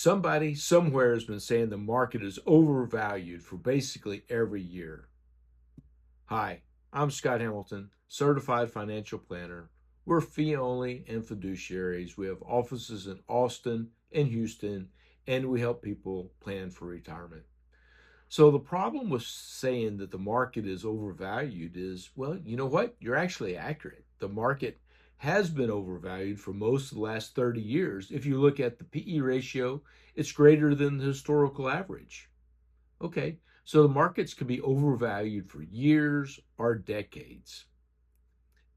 Somebody somewhere has been saying the market is overvalued for basically every year. Hi, I'm Scott Hamilton, certified financial planner. We're fee only and fiduciaries. We have offices in Austin and Houston, and we help people plan for retirement. So, the problem with saying that the market is overvalued is, well, you know what? You're actually accurate. The market has been overvalued for most of the last 30 years. If you look at the PE ratio, it's greater than the historical average. Okay, so the markets can be overvalued for years or decades.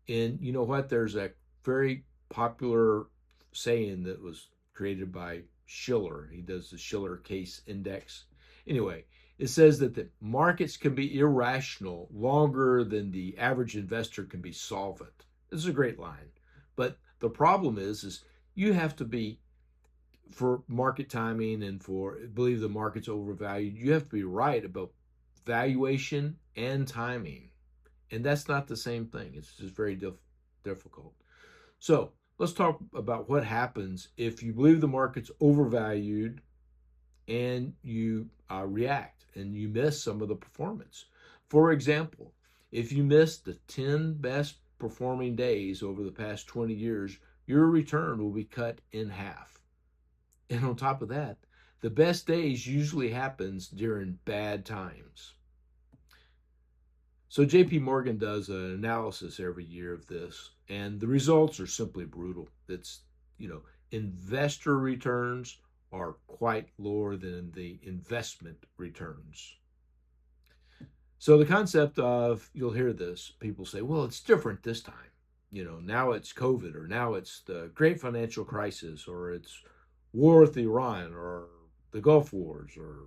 And you know what? There's a very popular saying that was created by Schiller. He does the Schiller Case Index. Anyway, it says that the markets can be irrational longer than the average investor can be solvent. This is a great line. But the problem is you have to be, for market timing and for believe the market's overvalued, you have to be right about valuation and timing. And that's not the same thing. It's just very difficult. So let's talk about what happens if you believe the market's overvalued and you react and you miss some of the performance. For example, if you miss the 10 best performing days over the past 20 years, your return will be cut in half. And on top of that, the best days usually happens during bad times. So JP Morgan does an analysis every year of this, and the results are simply brutal. It's, investor returns are quite lower than the investment returns. So the concept of, you'll hear this, people say, well, it's different this time. Now it's COVID, or now it's the great financial crisis, or it's war with Iran, or the Gulf Wars, or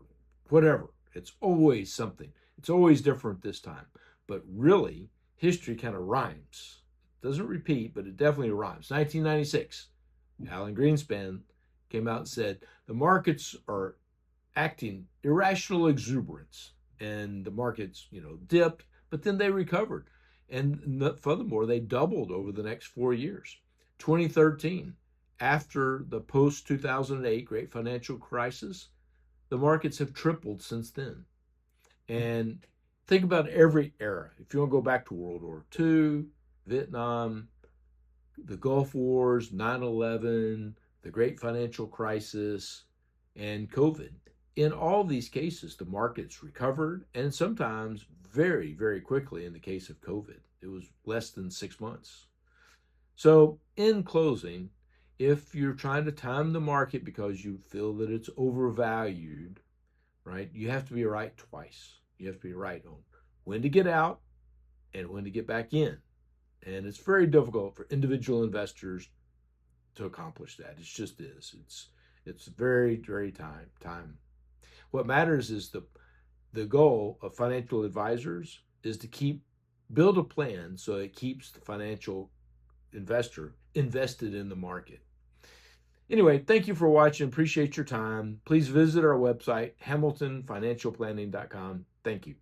whatever. It's always something. It's always different this time. But really, history kind of rhymes. It doesn't repeat, but it definitely rhymes. 1996, Alan Greenspan came out and said, the markets are acting irrational exuberance. And the markets, dipped, but then they recovered. And furthermore, they doubled over the next 4 years. 2013, after the post 2008 great financial crisis, the markets have tripled since then. And think about every era. If you want to go back to World War II, Vietnam, the Gulf Wars, 9/11, the great financial crisis, and COVID. In all these cases, the markets recovered, and sometimes very, very quickly. In the case of COVID, it was less than 6 months. So, in closing, if you're trying to time the market because you feel that it's overvalued, right, you have to be right twice. You have to be right on when to get out and when to get back in. And it's very difficult for individual investors to accomplish that. It just is. It's very, very time. What matters is the goal of financial advisors is to build a plan so it keeps the financial investor invested in the market. Anyway, thank you for watching. Appreciate your time. Please visit our website, hamiltonfinancialplanning.com. Thank you.